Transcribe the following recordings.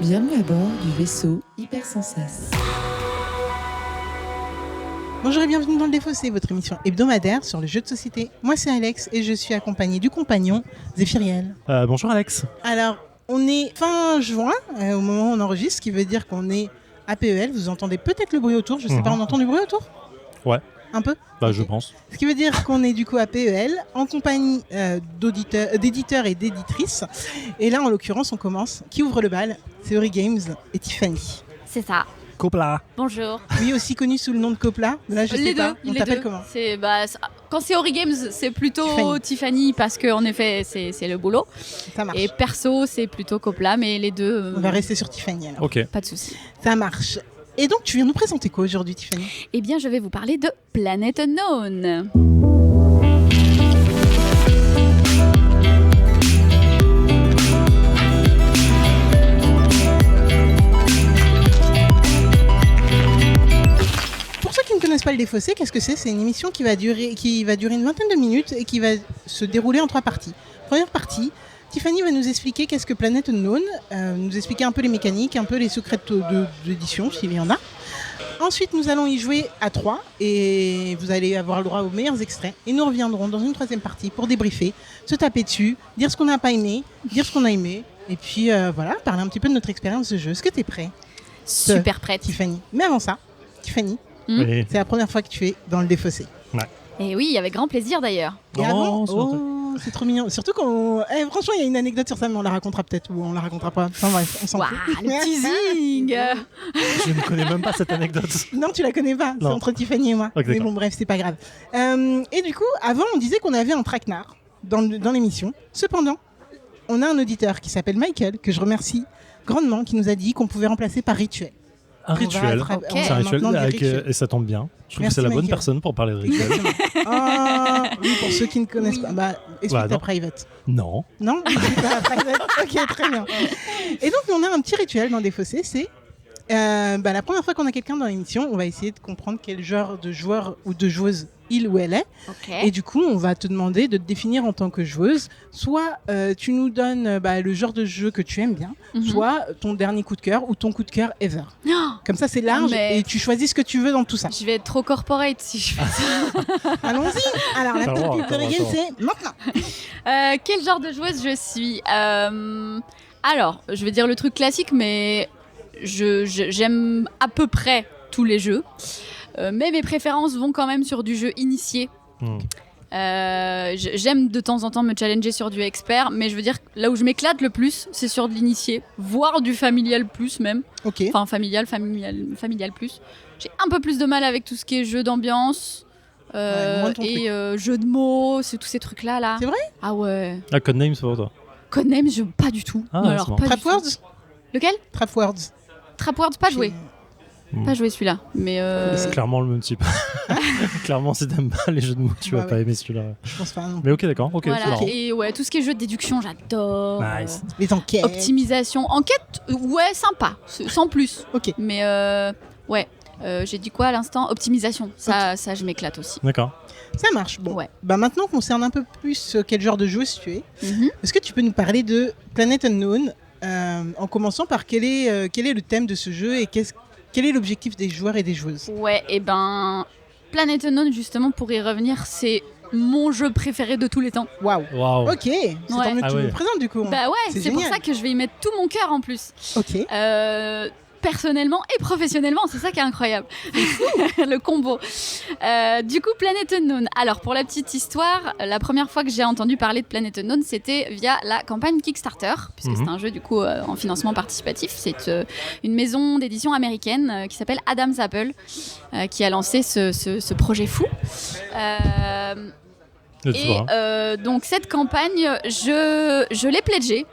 Bienvenue à bord du vaisseau Hypersensas. Bonjour et bienvenue dans le Défaussé, votre émission hebdomadaire sur le jeu de société. Moi c'est Alex et je suis accompagné du compagnon Zéphiriel. Bonjour Alex. Alors, on est fin juin au moment où on enregistre, ce qui veut dire qu'on est à PEL. Vous entendez peut-être le bruit autour, je sais pas, on entend du bruit autour ? Ouais. Un peu ? Bah je pense. Ce qui veut dire qu'on est du coup à PEL en compagnie d'éditeurs et d'éditrices. Et là en l'occurrence on commence. Qui ouvre le bal ? C'est Ori Games et Tiffany. C'est ça. Copla. Bonjour. Oui, aussi connu sous le nom de Copla. Là je sais pas, on t'appelle comment ? Quand c'est Ori Games, c'est plutôt Tiffany parce qu'en effet, c'est le boulot. Ça marche. Et perso, c'est plutôt Copla, mais les deux... On va rester sur Tiffany alors. Ok. Pas de souci. Ça marche. Et donc tu viens nous présenter quoi aujourd'hui Tiffany ? Eh bien, je vais vous parler de Planet Unknown. Pas le Défaussé, qu'est-ce que c'est ? C'est une émission qui va durer une vingtaine de minutes et qui va se dérouler en 3 parties. Première partie, Tiffany va nous expliquer qu'est-ce que Planet Unknown, nous expliquer un peu les mécaniques, un peu les secrets d'édition, s'il y en a. Ensuite, nous allons y jouer à 3 et vous allez avoir le droit aux meilleurs extraits. Et nous reviendrons dans une 3e partie pour débriefer, se taper dessus, dire ce qu'on n'a pas aimé, dire ce qu'on a aimé. Et puis voilà, parler un petit peu de notre expérience de jeu. Est-ce que tu es prêt ? Super prête. Tiffany. Mais avant ça, Tiffany, Oui. c'est la première fois que tu es dans le Défaussé. Ouais. Et oui, avec grand plaisir d'ailleurs. Et avant, Oh, c'est trop mignon. Surtout quand... franchement, il y a une anecdote sur ça, mais on la racontera peut-être ou on la racontera pas. Enfin bref, on s'en Waouh, fout. le teasing. Je ne connais même pas cette anecdote. Non, tu la connais pas. C'est Non. entre Tiffany et moi. Ok, Mais d'accord. bon, bref, c'est pas grave. Et du coup, avant, on disait qu'on avait un traquenard dans l'émission. Cependant, on a un auditeur qui s'appelle Michael, que je remercie grandement, qui nous a dit qu'on pouvait remplacer par Rituel. Un rituel. Ok. C'est un rituel Maintenant, des avec, rituels. et ça tombe bien. Je trouve Merci, que c'est la bonne Michael. personne pour parler de rituel. Ah, oui, pour ceux qui ne connaissent Oui. pas. Bah, explique Bah, ta non. private. Non. Non, c'est pas private. Ok, très bien. Et donc, on a un petit rituel dans Défaussé, c'est la première fois qu'on a quelqu'un dans l'émission, on va essayer de comprendre quel genre de joueur ou de joueuse il ou elle est. Ok. Et du coup, on va te demander de te définir en tant que joueuse. Soit tu nous donnes le genre de jeu que tu aimes bien, soit ton dernier coup de cœur ou ton coup de cœur ever. Oh, Comme ça, c'est large mais- et tu choisis ce que tu veux dans tout ça. je vais être trop corporate si je fais ça. Allons-y. Alors, la Ça va, top ça va, game, ça va. c'est maintenant. Quel genre de joueuse je suis Alors, je vais dire le truc classique, mais j'aime à peu près tous les jeux. Mais mes préférences vont quand même sur du jeu initié. Hmm. J'aime de temps en temps me challenger sur du expert, mais je veux dire, là où je m'éclate le plus, c'est sur de l'initié, voire du familial plus même. Ok. Enfin, familial plus. J'ai un peu plus de mal avec tout ce qui est jeu d'ambiance. moins ton Et jeu de mots, c'est tous ces trucs-là. Là. C'est vrai ? Ah ouais. Ah, Codename, c'est pour toi. Codename, pas du tout. Ah, Non, ouais, alors, c'est bon. pas du Trap tout. Words ? Lequel Trap Words. Trapwords, pas joué. Pas joué celui-là. Mais C'est clairement le même type. Clairement, si t'aimes pas les jeux de mots, tu Bah vas pas aimer celui-là. Je pense pas. Non. Mais ok, d'accord. Ok, c'est voilà. marrant. Et ouais, tout ce qui est jeu de déduction, j'adore. Nice. Les enquêtes. Optimisation. Enquête, ouais, sympa. Sans plus. Ok. Mais ouais. J'ai dit quoi à l'instant ? Optimisation. Ça, je m'éclate aussi. D'accord. Ça marche. Bon. Ouais. Bah maintenant, concerne un peu plus quel genre de joueuse tu es. Mhm. Est-ce que tu peux nous parler de Planet Unknown en commençant par quel est le thème de ce jeu et quel est l'objectif des joueurs et des joueuses ? Ouais, et ben, Planet Unknown, justement, pour y revenir, c'est mon jeu préféré de tous les temps. Waouh. Waouh. Ok. C'est tant mieux que Ah tu ouais. me présentes du coup. Bah ouais, C'est c'est pour génial. ça que je vais y mettre tout mon cœur en plus. Ok. Personnellement et professionnellement, c'est ça qui est incroyable. Le combo. Du coup, Planet Unknown. Alors, pour la petite histoire, la première fois que j'ai entendu parler de Planet Unknown, c'était via la campagne Kickstarter, puisque c'est un jeu du coup en financement participatif. C'est une maison d'édition américaine qui s'appelle Adam's Apple, qui a lancé ce projet fou. Donc cette campagne, je l'ai pledgée.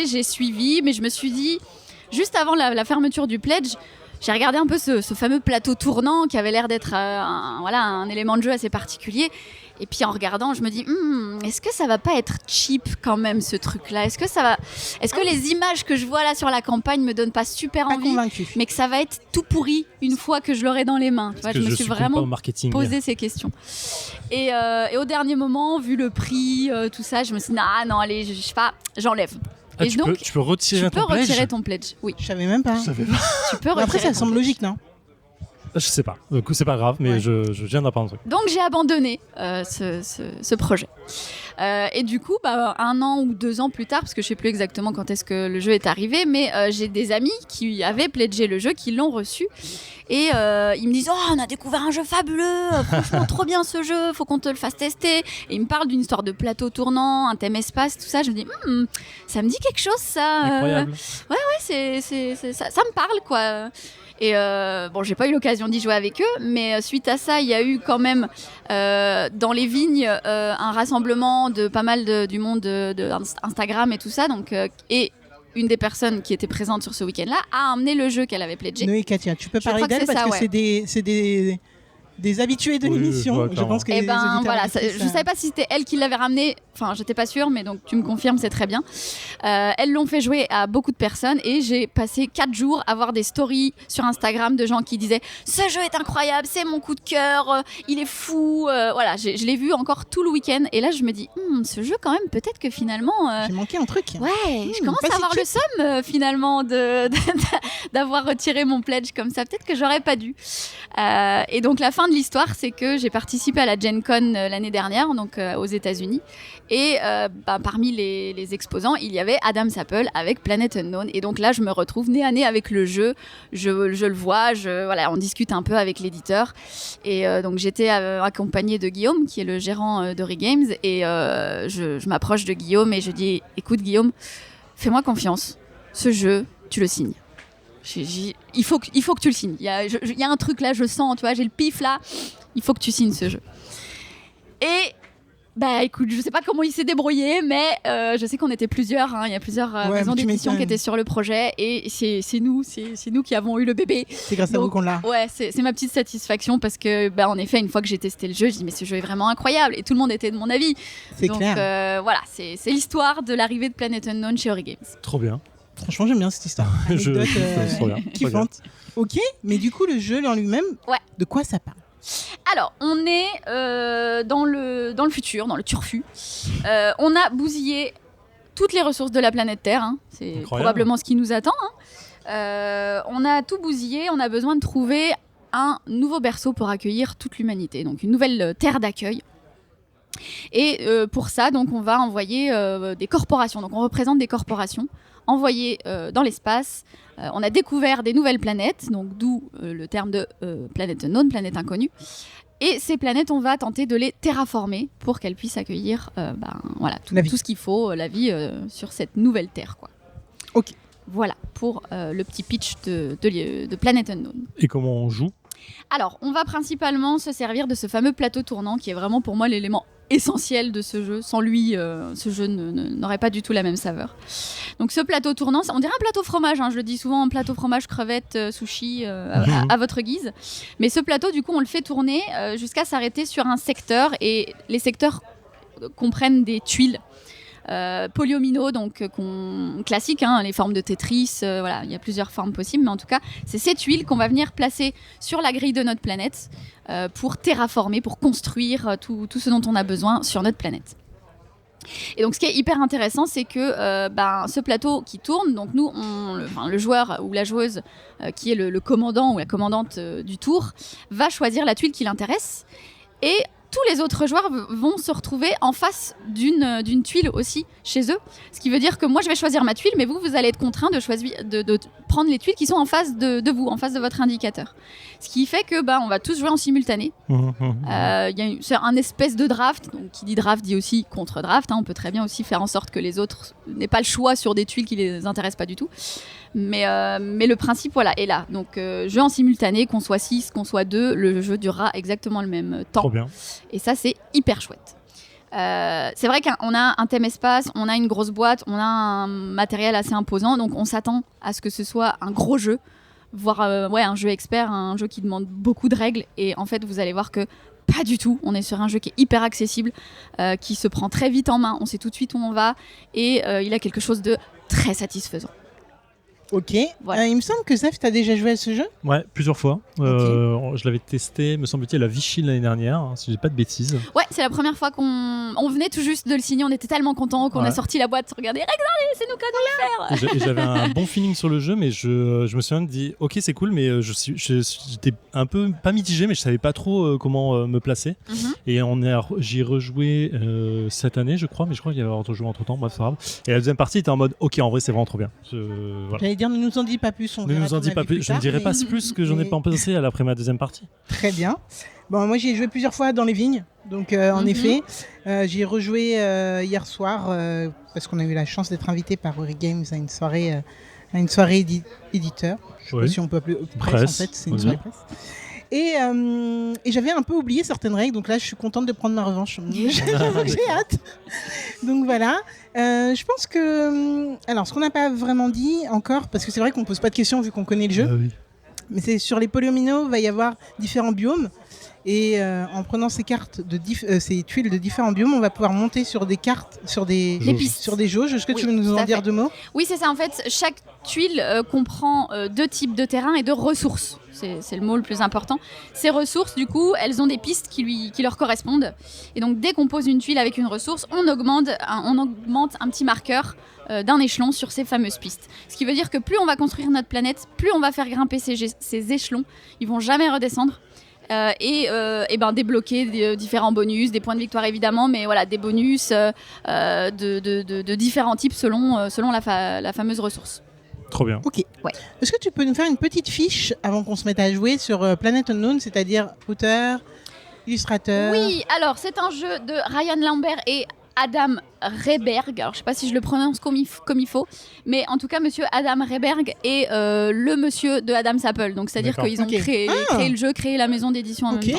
J'ai suivi, mais je me suis dit, juste avant la fermeture du pledge, j'ai regardé un peu ce fameux plateau tournant qui avait l'air d'être un élément de jeu assez particulier. Et puis en regardant, je me dis, est-ce que ça va pas être cheap quand même ce truc-là ? Est-ce que les images que je vois là sur la campagne me donnent pas super Pas envie, convaincu. mais que ça va être tout pourri une fois que je l'aurai dans les mains ? Tu vois, Parce que je me suis vraiment pas au marketing. poser ces questions. Et au dernier moment, vu le prix, tout ça, je me suis dit, non, allez, je sais pas, j'enlève. Ah, Et tu, donc, tu peux retirer tu peux ton pledge. retirer ton pledge. Oui, Je savais même pas. Je savais pas. tu peux Mais retirer après, ça ton semble pledge. logique, non? Je sais pas. Du coup, c'est pas grave, mais Ouais. je viens d'apprendre un truc. Donc j'ai abandonné ce projet. Et du coup, 1 an ou 2 ans plus tard, parce que je sais plus exactement quand est-ce que le jeu est arrivé, mais j'ai des amis qui avaient pledgé le jeu, qui l'ont reçu. Et ils me disent « Oh, on a découvert un jeu fabuleux, franchement trop bien ce jeu, faut qu'on te le fasse tester. » Et ils me parlent d'une histoire de plateau tournant, un thème espace, tout ça. Je me dis « Ça me dit quelque chose ça. Incroyable. Ouais, ça me parle quoi. » Et bon, j'ai pas eu l'occasion d'y jouer avec eux, mais suite à ça, il y a eu quand même dans les vignes un rassemblement de pas mal du monde de Instagram et tout ça. Donc, et une des personnes qui était présente sur ce week-end-là a emmené le jeu qu'elle avait pledgé. Noé Katia, tu peux Je parler crois que d'elle c'est parce ça, que ouais. c'est des habitués de Oui, l'émission. ouais, Je clairement. pense que Et les ben auditeurs voilà, auditrices, je savais pas si c'était elle qui l'avait ramené, enfin j'étais pas sûre, mais donc tu me confirmes, c'est très bien. Elles l'ont fait jouer à beaucoup de personnes et j'ai passé 4 jours à voir des stories sur Instagram de gens qui disaient « Ce jeu est incroyable, c'est mon coup de cœur, il est fou ». Voilà, je l'ai vu encore tout le week-end et là je me dis « Ce jeu quand même, peut-être que finalement… J'ai manqué un truc. Ouais, je commence pas à si avoir le cheap. seum finalement d'avoir retiré mon pledge comme ça. Peut-être que j'aurais pas dû. Et donc la fin de l'histoire, c'est que j'ai participé à la Gen Con l'année dernière, donc aux États-Unis. Et parmi les exposants, il y avait Adam Sapple avec Planet Unknown. Et donc là, je me retrouve nez à nez avec le jeu. Je le vois, voilà, on discute un peu avec l'éditeur. Et donc j'étais accompagnée de Guillaume, qui est le gérant d'Ori Games. Et je m'approche de Guillaume et je dis « Écoute Guillaume, fais-moi confiance. Ce jeu, tu le signes. » Il faut que tu le signes. Il y a un truc là, je sens, tu vois, j'ai le pif là. Il faut que tu signes ce jeu. Et écoute, je sais pas comment il s'est débrouillé, mais je sais qu'on était plusieurs. Il y a plusieurs maisons mais tu d'édition qui m'étonnes. étaient sur le projet, et c'est nous qui avons eu le bébé. C'est grâce à Donc, vous qu'on l'a. Ouais, c'est ma petite satisfaction parce que, en effet, une fois que j'ai testé le jeu, je dis mais ce jeu est vraiment incroyable et tout le monde était de mon avis. C'est Donc clair. voilà, c'est l'histoire de l'arrivée de Planet Unknown chez Ori Games. Trop bien. Franchement, j'aime bien cette histoire. Anecdote C'est trop bien. kiffante. Ok, mais du coup, le jeu en lui-même, Ouais. de quoi ça parle? Alors, on est dans le futur, dans le turfu. On a bousillé toutes les ressources de la planète Terre. C'est Incroyable. probablement ce qui nous attend. On a tout bousillé. On a besoin de trouver un nouveau berceau pour accueillir toute l'humanité. Donc, une nouvelle terre d'accueil. Et pour ça, donc, on va envoyer des corporations. Donc, on représente des corporations envoyées dans l'espace. On a découvert des nouvelles planètes, donc d'où le terme de planète unknown, planète inconnue. Et ces planètes, on va tenter de les terraformer pour qu'elles puissent accueillir La vie. tout ce qu'il faut, la vie sur cette nouvelle Terre. Quoi. Ok. Voilà pour le petit pitch de Planet Unknown. Et comment on joue? Alors, on va principalement se servir de ce fameux plateau tournant qui est vraiment pour moi l'élément essentiel de ce jeu. Sans lui, ce jeu n'aurait pas du tout la même saveur. Donc ce plateau tournant, on dirait un plateau fromage, je le dis souvent, un plateau fromage, crevettes, sushi, à votre guise. Mais ce plateau, du coup, on le fait tourner jusqu'à s'arrêter sur un secteur, et les secteurs comprennent des tuiles. Polyomino, donc classique, les formes de Tetris, voilà, il y a plusieurs formes possibles, mais en tout cas, c'est ces tuiles qu'on va venir placer sur la grille de notre planète pour terraformer, pour construire tout ce dont on a besoin sur notre planète. Et donc, ce qui est hyper intéressant, c'est que ce plateau qui tourne, donc nous, le joueur ou la joueuse qui est le commandant ou la commandante du tour, va choisir la tuile qui l'intéresse, et tous les autres joueurs vont se retrouver en face d'une tuile aussi chez eux. Ce qui veut dire que moi, je vais choisir ma tuile, mais vous allez être contraint de prendre les tuiles qui sont en face de vous, en face de votre indicateur. Ce qui fait que on va tous jouer en simultané. C'est un espèce de draft. Donc, qui dit draft dit aussi contre-draft. On peut très bien aussi faire en sorte que les autres n'aient pas le choix sur des tuiles qui ne les intéressent pas du tout. Mais le principe est là. Donc, jeu en simultané, qu'on soit 6, qu'on soit 2, le jeu durera exactement le même temps. Trop bien. Et ça, c'est hyper chouette. C'est vrai qu'on a un thème espace, on a une grosse boîte, on a un matériel assez imposant, donc on s'attend à ce que ce soit un gros jeu, voire un jeu expert, un jeu qui demande beaucoup de règles. Et en fait, vous allez voir que pas du tout. On est sur un jeu qui est hyper accessible, qui se prend très vite en main, on sait tout de suite où on va, et il a quelque chose de très satisfaisant. Ok. Voilà. Il me semble que Zef, t'as déjà joué à ce jeu. Ouais, plusieurs fois. Je l'avais testé, me semble-t-il, à Vichy l'année dernière, si je dis pas de bêtises. Ouais, c'est la première fois on venait tout juste de le signer, on était tellement contents qu'on a sorti la boîte, regardez, c'est nous qui allons le faire. Et j'avais un bon feeling sur le jeu, mais je me souviens de dire, ok, c'est cool, mais j'étais un peu, pas mitigé, mais je savais pas trop comment me placer. Et j'y ai rejoué cette année, je crois, mais je crois qu'il y avait rejoué entre temps, bref, c'est grave. Et la deuxième partie était en mode, ok, en vrai, c'est vraiment trop bien. Voilà. J'allais dire, ne nous en dis pas plus. Ne nous en dis pas plus. Je ne dirai pas plus que j'en ai pas pensé après ma deuxième partie. Très bien. Bon, moi, j'y ai joué plusieurs fois dans les vignes. Donc, en effet, j'y ai rejoué hier soir parce qu'on a eu la chance d'être invité par Eurogames à une soirée éditeur. Je sais pas si on peut appeler presse, en fait. C'est une soirée presse. Et j'avais un peu oublié certaines règles, donc là je suis contente de prendre ma revanche. J'ai hâte. Donc voilà. Je pense que... Alors ce qu'on n'a pas vraiment dit encore, parce que c'est vrai qu'on ne pose pas de questions vu qu'on connaît le jeu, oui. mais c'est sur les polyomino, il va y avoir différents biomes. Et en prenant ces tuiles de différents biomes, on va pouvoir monter sur des cartes, sur des jauges. Est-ce que tu veux nous en dire deux mots ? Oui, c'est ça. En fait, chaque tuile comprend 2 types de terrain et de ressources. C'est le mot le plus important. Ces ressources, du coup, elles ont des pistes qui leur correspondent. Et donc, dès qu'on pose une tuile avec une ressource, on augmente un petit marqueur d'un échelon sur ces fameuses pistes. Ce qui veut dire que plus on va construire notre planète, plus on va faire grimper ces échelons. Ils vont jamais redescendre. Et débloquer différents bonus, des points de victoire évidemment, mais voilà, des bonus de différents types selon la fameuse ressource. Trop bien. Ok. Ouais. Est-ce que tu peux nous faire une petite fiche avant qu'on se mette à jouer sur Planet Unknown, c'est-à-dire auteur, illustrateur ? Oui, alors c'est un jeu de Ryan Lambert et Adam Rehberg. Alors je sais pas si je le prononce comme il faut, mais en tout cas monsieur Adam Rehberg est le monsieur de Adam's Apple. Donc c'est-à-dire qu'ils ont créé le jeu, créé la maison d'édition en même temps.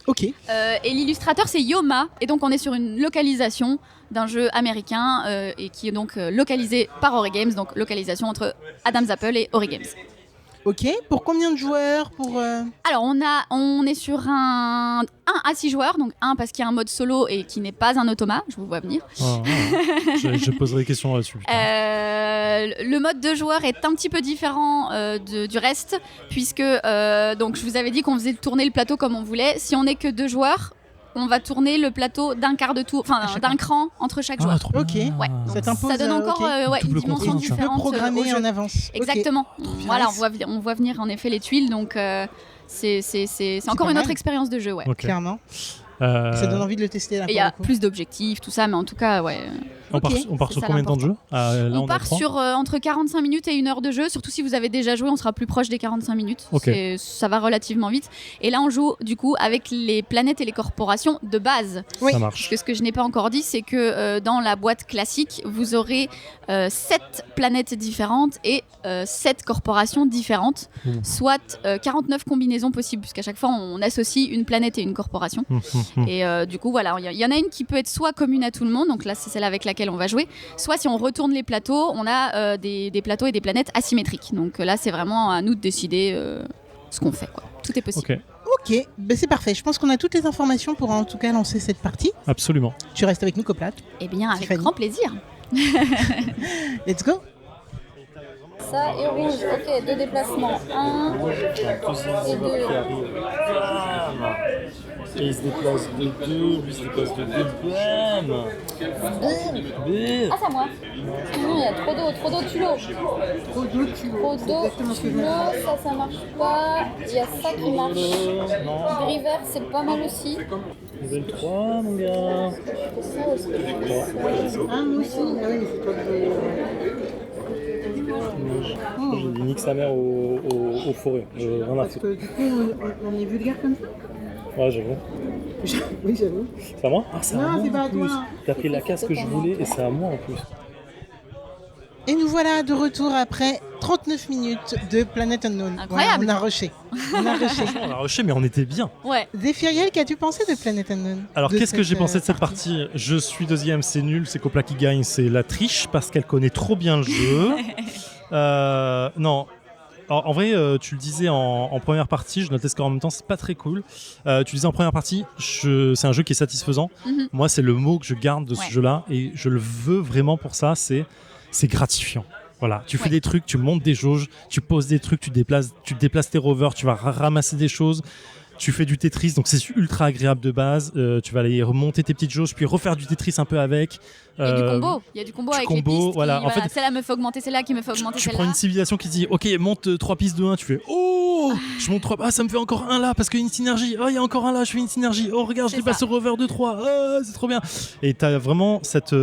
Ok. Et l'illustrateur c'est Yoma, et donc on est sur une localisation d'un jeu américain et qui est donc localisé par Eurogames, donc localisation entre Adam's Apple et Eurogames. Ok, pour combien de joueurs Alors on est sur un 1 à 6 joueurs, donc 1 parce qu'il y a un mode solo et qui n'est pas un automa, je vous vois venir. Je poserai des questions là-dessus. Le mode de joueur est un petit peu différent du reste, puisque donc je vous avais dit qu'on faisait tourner le plateau comme on voulait. Si on n'est que 2 joueurs, on va tourner le plateau d'un quart de tour, enfin d'un cran entre chaque joueur. Ok. Ouais. Ça t'impose. Ça donne encore une dimension différente. Tu peux programmer en avance. Exactement. Voilà, on voit venir en effet les tuiles, donc c'est encore une autre expérience de jeu, ouais. Okay. Clairement. Ça donne envie de le tester là. Il y a plus d'objectifs, tout ça, mais en tout cas, ouais. On part sur combien de temps de jeu ? On part sur entre 45 minutes et 1 heure de jeu. Surtout si vous avez déjà joué, on sera plus proche des 45 minutes. Okay. Ça va relativement vite. Et là, on joue du coup avec les planètes et les corporations de base. Oui. Ça marche. Parce que ce que je n'ai pas encore dit, c'est que dans la boîte classique, vous aurez 7 planètes différentes et 7 corporations différentes, soit 49 combinaisons possibles, puisqu'à chaque fois, on associe une planète et une corporation. Et du coup, voilà, il y en a une qui peut être soit commune à tout le monde, donc là, c'est celle avec laquelle on va jouer, soit si on retourne les plateaux, on a des plateaux et des planètes asymétriques. Donc là, c'est vraiment à nous de décider ce qu'on fait, quoi. Tout est possible. Ok, ben c'est parfait. Je pense qu'on a toutes les informations pour en tout cas lancer cette partie. Absolument. Tu restes avec nous, Coplat. Eh bien, avec Tiffany. grand plaisir. Let's go. Ça et rouge, ok, 2 déplacements. 1 et 2. Et il se déplace de 2, lui il se déplace de 2, bam. Ah, c'est à moi. Non, il y a trop d'eau, tu l'eau. Trop d'eau, tu l'eau, ça marche pas. Il y a ça qui marche. Driver, c'est pas mal aussi. Level 3, mon gars. Ça aussi. Ah, moi aussi. Ah oui, mais c'est toi J'ai dit nique sa mère au forêt. Rien à Parce foutre. que du coup, on est vulgaire comme ça. Ouais, j'avoue. Oui, j'avoue. C'est à moi ? Ah, c'est à Non, moi c'est pas en à plus. toi. T'as pris la casse que je voulais et c'est à moi en plus. Et nous voilà de retour après 39 minutes de Planet Unknown. Incroyable. Ouais, on a rushé. On a rushé, mais on était bien. Ouais. Zéphiriel, qu'as-tu pensé de Planet Unknown ? Alors, qu'est-ce que j'ai pensé de cette partie ? Je suis deuxième, c'est nul, c'est Copla qui gagne, c'est la triche parce qu'elle connaît trop bien le jeu. Non. Alors, en vrai, tu le disais en première partie, je note les scores en même temps, c'est pas très cool. Tu disais en première partie, c'est un jeu qui est satisfaisant. Moi, c'est le mot que je garde de ce jeu-là et je le veux vraiment pour ça, c'est gratifiant. Voilà, tu fais des trucs, tu montes des jauges, tu poses des trucs, tu déplaces tes rovers, tu vas ramasser des choses. Tu fais du Tetris, donc c'est ultra agréable de base. Tu vas aller remonter tes petites jauges, puis refaire du Tetris un peu avec. Il y a du combo. Il y a du combo avec les pistes. Voilà. En fait, celle-là me fait augmenter celle-là qui me fait augmenter tu celle-là. prends une civilisation qui dit ok, monte 3 pistes de 1, tu fais oh, je monte 3, ça me fait encore un là parce qu'il y a une synergie. Oh, il y a encore un là, je fais une synergie. Oh, regarde, je dépasse au rover de 3. Oh, c'est trop bien. Et t'as vraiment cette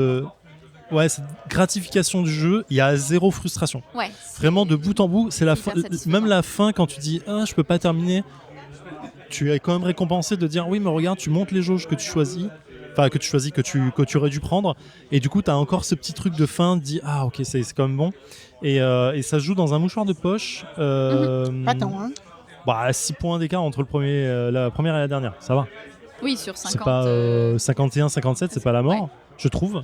gratification du jeu, il y a zéro frustration. Ouais. Vraiment de bout en bout, c'est la fin. Même la fin, quand tu dis je peux pas terminer. Tu es quand même récompensé de dire oui mais regarde tu montes les jauges que tu choisis que tu aurais dû prendre et du coup tu as encore ce petit truc de fin dit ok c'est quand même bon et ça se joue dans un mouchoir de poche Pas tant, hein. 6 points d'écart entre la première et la dernière, ça va. Oui, sur 50. C'est pas 51-57, c'est pas la mort, je trouve.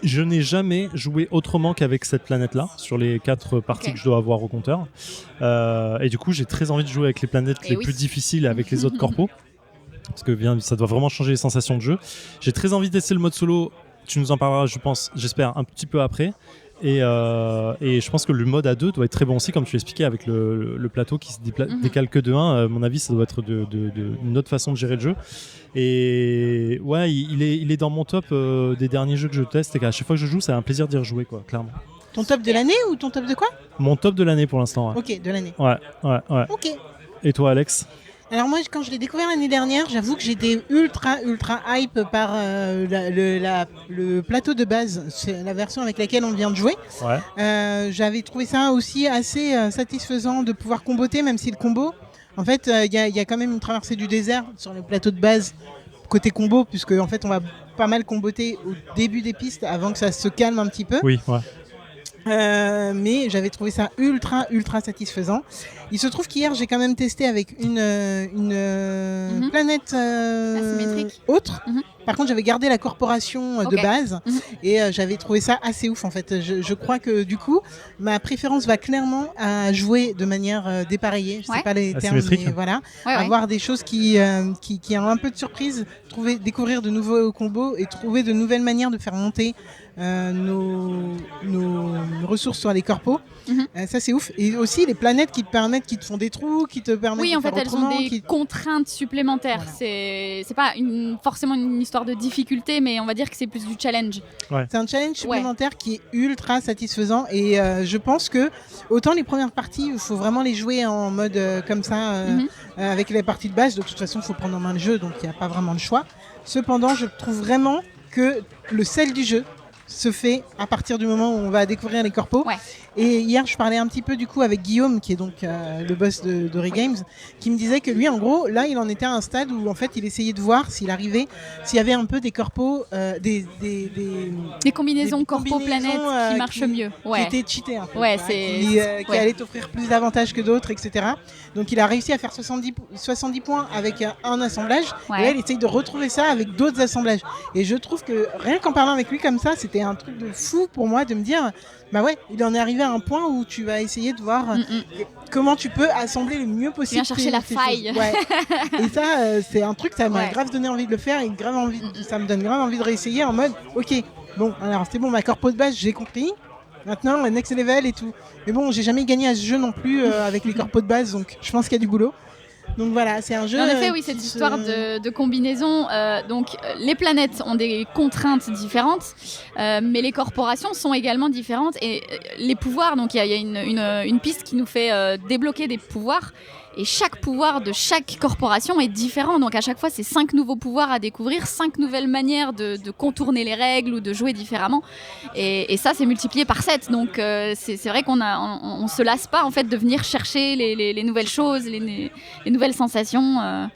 Je n'ai jamais joué autrement qu'avec cette planète-là sur les 4 parties que je dois avoir au compteur. Et du coup, j'ai très envie de jouer avec les planètes les plus difficiles avec les autres corpos. Parce que ça doit vraiment changer les sensations de jeu. J'ai très envie de tester le mode solo. Tu nous en parleras, j'espère, un petit peu après. Et je pense que le mode à 2 doit être très bon aussi, comme tu l'expliquais, avec le plateau qui se décale que de 1. À mon avis, ça doit être une autre façon de gérer le jeu. Et ouais, il est dans mon top des derniers jeux que je teste. Et qu'à chaque fois que je joue, c'est un plaisir d'y rejouer, quoi, clairement. Ton top de l'année ou ton top de quoi? Mon top de l'année pour l'instant. Ouais. Ok, de l'année. Ouais. Ok. Et toi, Alex? Alors moi, quand je l'ai découvert l'année dernière, j'avoue que j'étais ultra hype par le plateau de base, c'est la version avec laquelle on vient de jouer. Ouais. J'avais trouvé ça aussi assez satisfaisant de pouvoir comboter, même si le combo, en fait, il y a quand même une traversée du désert sur le plateau de base côté combo, puisque en fait, on va pas mal comboter au début des pistes avant que ça se calme un petit peu. Oui, ouais. Mais j'avais trouvé ça ultra satisfaisant. Il se trouve qu'hier j'ai quand même testé avec une planète autre. Par contre j'avais gardé la corporation de base et j'avais trouvé ça assez ouf en fait. Je crois que du coup ma préférence va clairement à jouer de manière dépareillée. Je sais pas les termes, mais voilà. Avoir des choses qui ont un peu de surprise, découvrir de nouveaux combos et trouver de nouvelles manières de faire monter nos ressources sur les corpos. Ça c'est ouf. Et aussi les planètes qui te font des trous, qui te permettent de faire autrement. Oui, en fait, elles ont des contraintes supplémentaires. Voilà. C'est pas forcément une histoire de difficulté, mais on va dire que c'est plus du challenge. Ouais. C'est un challenge supplémentaire qui est ultra satisfaisant. Et je pense que autant les premières parties, il faut vraiment les jouer en mode comme ça, avec les parties de base. De toute façon, il faut prendre en main le jeu, donc il n'y a pas vraiment de choix. Cependant, je trouve vraiment que le sel du jeu se fait à partir du moment où on va découvrir les corpos. Ouais. Et hier, je parlais un petit peu du coup avec Guillaume, qui est donc le boss de Regames, qui me disait que lui, en gros, là, il en était à un stade où en fait, il essayait de voir s'il y avait un peu des corpos, des combinaisons corpo-planètes qui marchent mieux. Ouais. Qui étaient cheatées un peu. Ouais, qui allaient t'offrir plus d'avantages que d'autres, etc. Donc, il a réussi à faire 70 points avec un assemblage. Ouais. Et là, il essaye de retrouver ça avec d'autres assemblages. Et je trouve que rien qu'en parlant avec lui comme ça, c'était un truc de fou pour moi de me dire, bah ouais, il en est arrivé à un point où tu vas essayer de voir comment tu peux assembler le mieux possible. Viens chercher la faille. Ouais. Et ça, c'est un truc, ça m'a grave donné envie de le faire et ça me donne grave envie de réessayer en mode, ok, bon, alors c'est bon, ma corpo de base, j'ai compris. Maintenant, le next level et tout. Mais bon, j'ai jamais gagné à ce jeu non plus avec les corpos de base, donc je pense qu'il y a du boulot. Donc voilà, c'est un jeu. En effet, oui, cette histoire de combinaison. Donc, les planètes ont des contraintes différentes, mais les corporations sont également différentes. Et les pouvoirs, donc il y a une piste qui nous fait débloquer des pouvoirs. Et chaque pouvoir de chaque corporation est différent. Donc à chaque fois, c'est 5 nouveaux pouvoirs à découvrir, 5 nouvelles manières de contourner les règles ou de jouer différemment. Et ça, c'est multiplié par 7. Donc c'est vrai qu'on se lasse pas en fait de venir chercher les nouvelles choses, les nouvelles sensations.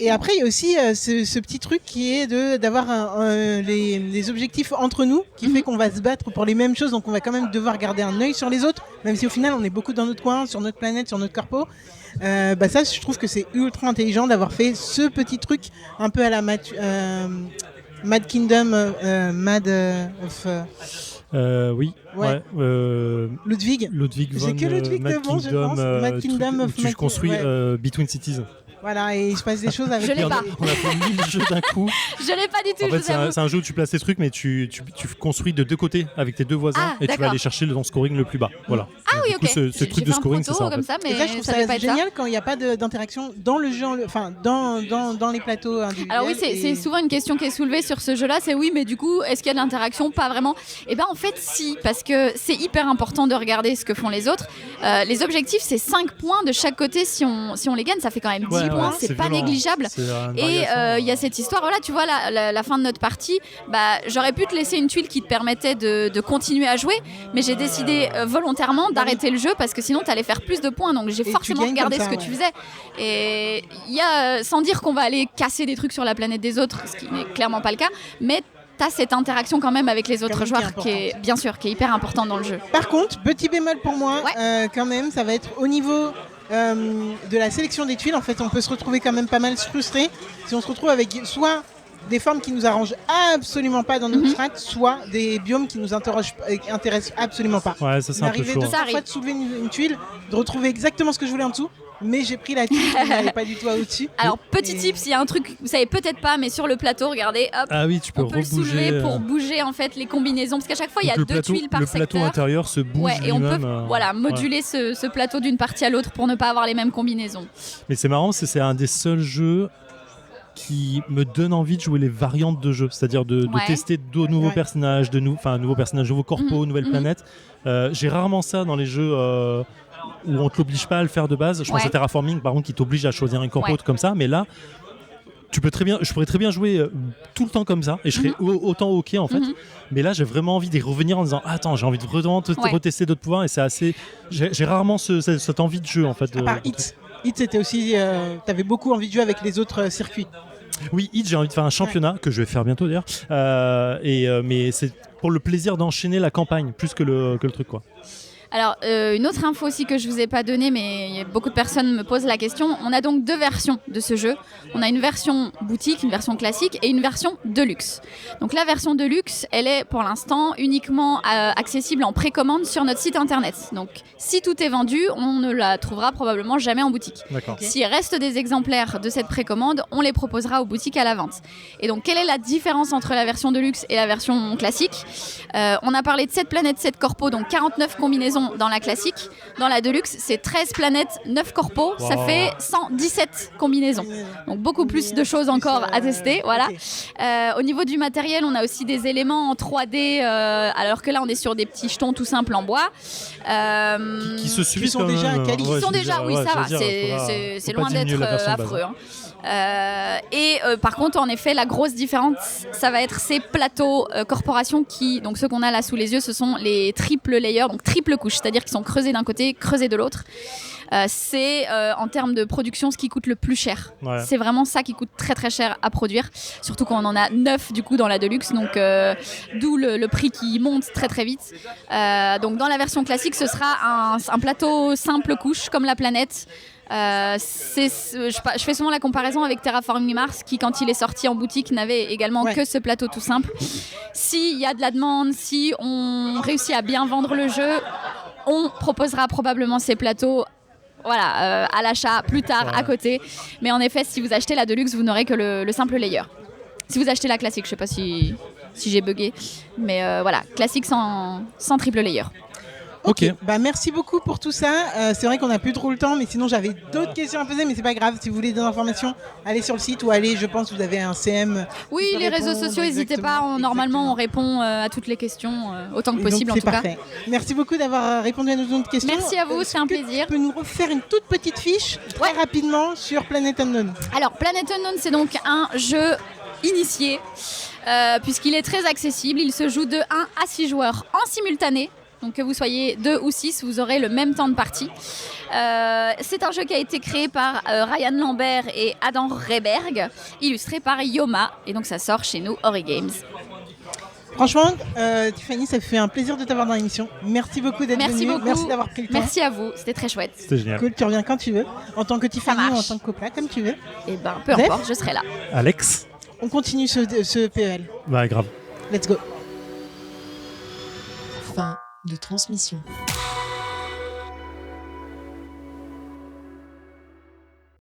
Et après, il y a aussi ce petit truc qui est d'avoir les objectifs entre nous, qui fait qu'on va se battre pour les mêmes choses, donc on va quand même devoir garder un œil sur les autres, même si au final on est beaucoup dans notre coin, sur notre planète, sur notre corpo. Ça, je trouve que c'est ultra intelligent d'avoir fait ce petit truc un peu à la Mad Kingdom, oui. Ouais. Ludwig J'ai que Ludwig Mad de bon, je pense. Mad Kingdom of tu construis Between Cities. Voilà, et il se passe des choses avec... Je l'ai pas. On a fait 1000 jeux d'un coup. Je l'ai pas du tout, En je fait, vous avoue. c'est un jeu où tu places tes trucs, mais tu construis de deux côtés avec tes deux voisins Ah, et tu vas d'accord. aller chercher ton scoring le plus bas. Voilà. Ah oui, Du coup, ok. ce J'ai truc fait de un scoring, c'est proto ça. En fait. comme ça, mais Et ça, je trouve ça devait ça pas être ça. génial quand il n'y a pas d'interaction dans le jeu, enfin dans les plateaux individuels. Alors oui, c'est souvent une question qui est soulevée sur ce jeu-là, c'est oui, mais du coup, est-ce qu'il y a de l'interaction? Pas vraiment. Et ben en fait, si, parce que c'est hyper important de regarder ce que font les autres. Les objectifs, c'est 5 points de chaque côté. Si on les gagne, ça fait quand même 10 Ouais, points, ouais, c'est pas violent. négligeable. C'est une Et variation, il y a cette histoire, voilà, tu vois, la fin de notre partie, bah, j'aurais pu te laisser une tuile qui te permettait de continuer à jouer, mais j'ai décidé volontairement d'arrêter le jeu parce que sinon tu allais faire plus de points, donc j'ai tu forcément gagnes regardé comme ce ça, que tu ouais. faisais. Et il y a, sans dire qu'on va aller casser des trucs sur la planète des autres, ce qui n'est clairement pas le cas, mais t'as cette interaction quand même avec les autres Quand même joueurs qui est, bien sûr, qui est hyper importante dans le jeu. Par contre, petit bémol pour moi, quand même, ça va être au niveau de la sélection des tuiles. En fait, on peut se retrouver quand même pas mal frustré si on se retrouve avec soit des formes qui nous arrangent absolument pas dans notre strat, soit des biomes qui nous intéressent absolument pas. Ouais, ça c'est un peu M'arrivait chaud. deux hein. Ça trois fois arrive. de soulever une tuile, de retrouver exactement ce que je voulais en dessous, mais j'ai pris la tuile qui n'allait pas du tout au-dessus. Alors, petit Et- tip, s'il y a un truc, vous savez peut-être pas, mais sur le plateau, regardez, hop, Ah oui, tu peux on peut le rebouger. soulever pour bouger en fait les combinaisons, parce qu'à chaque fois il y a Donc deux tuiles par le plateau secteur. intérieur se bouge Ouais, et on peut lui-même. voilà, moduler ce plateau d'une partie à l'autre pour ne pas avoir les mêmes combinaisons. Mais c'est marrant, c'est un des seuls jeux qui me donne envie de jouer les variantes de jeu, c'est-à-dire de Ouais. tester de nouveaux Ouais. personnages, nouveaux corpos, nouvelles planètes. J'ai rarement ça dans les jeux où on te l'oblige pas à le faire de base. Je pense Ouais. à Terraforming, par contre, qui t'oblige à choisir un corpo Ouais. tout comme ça, mais là, je pourrais très bien jouer tout le temps comme ça et je serais autant ok en fait. Mais là, j'ai vraiment envie d'y revenir en disant attends, j'ai envie de vraiment Ouais. retester d'autres pouvoirs et c'est assez. J'ai rarement cette envie de jeu en fait. À part Hits. Hits, c'était aussi. T'avais beaucoup envie de jouer avec les autres circuits. Oui, Hit, j'ai envie de faire un championnat que je vais faire bientôt d'ailleurs. Mais c'est pour le plaisir d'enchaîner la campagne plus que le truc quoi. Alors, une autre info aussi que je vous ai pas donnée, mais beaucoup de personnes me posent la question. On a donc deux versions de ce jeu. On a une version boutique, une version classique et une version deluxe. Donc la version deluxe, elle est pour l'instant uniquement accessible en précommande sur notre site internet. Donc si tout est vendu, on ne la trouvera probablement jamais en boutique. D'accord. S'il reste des exemplaires de cette précommande, on les proposera aux boutiques à la vente. Et donc, quelle est la différence entre la version Deluxe et la version classique ? On a parlé de 7 planètes, 7 corpos, donc 49 combinaisons dans la classique. Dans la Deluxe, c'est 13 planètes, 9 corpos, ça Wow. fait 117 combinaisons. Donc, beaucoup plus de choses encore à tester. Voilà. Ok. Au niveau du matériel, on a aussi des éléments en 3D, alors que là, on est sur des petits jetons tout simples en bois. Qui se suivent sont quand déjà même, quali. Qui ouais, sont je veux déjà, dire, oui, ouais, ça je va, veux dire, c'est faut pas loin diminuer d'être la version de base. affreux. Par contre, en effet, la grosse différence, ça va être ces plateaux corporations qui, donc ceux qu'on a là sous les yeux, ce sont les triple layers, donc triple couche, c'est-à-dire qu'ils sont creusés d'un côté, creusés de l'autre. C'est en termes de production ce qui coûte le plus cher. Ouais. C'est vraiment ça qui coûte très très cher à produire, surtout quand on en a 9 du coup dans la Deluxe, donc d'où le prix qui monte très très vite. Donc dans la version classique, ce sera un plateau simple couche comme la planète. Je fais souvent la comparaison avec Terraforming Mars qui, quand il est sorti en boutique, n'avait également que ce plateau tout simple. S'il y a de la demande, si on réussit à bien vendre le jeu, on proposera probablement ces plateaux à l'achat plus tard à côté. Mais en effet, si vous achetez la Deluxe, vous n'aurez que le simple layer. Si vous achetez la classique, je sais pas si j'ai bugué, mais classique sans triple layer. Ok. Bah merci beaucoup pour tout ça. C'est vrai qu'on a plus trop le temps, mais sinon j'avais d'autres questions à poser, mais c'est pas grave. Si vous voulez des informations, allez sur le site ou allez, je pense, vous avez un CM. Oui, qui peut les réseaux répondre, sociaux, n'hésitez pas. exactement, Normalement, on répond à toutes les questions autant que Et donc, possible en c'est tout cas. parfait. Merci beaucoup d'avoir répondu à nos autres questions. Merci à vous, c'est un plaisir. Tu peux nous refaire une toute petite fiche très rapidement sur Planet Unknown. Alors, Planet Unknown, c'est donc un jeu initié, puisqu'il est très accessible. Il se joue de 1 à 6 joueurs en simultané. Donc que vous soyez 2 ou 6, vous aurez le même temps de partie. C'est un jeu qui a été créé par Ryan Lambert et Adam Rehberg, illustré par Yoma. Et donc ça sort chez nous, Ori Games. Franchement, Tiffany, ça fait un plaisir de t'avoir dans l'émission. Merci beaucoup d'être Merci venue. beaucoup. Merci d'avoir pris le temps. Merci à vous, c'était très chouette. C'était génial. Cool, tu reviens quand tu veux. En tant que Tiffany ou en marche. tant que Copla, comme tu veux. Et ben, peu Zef importe, je serai là. Alex. On continue ce PEL. Bah grave. Let's go. Fin de transmission.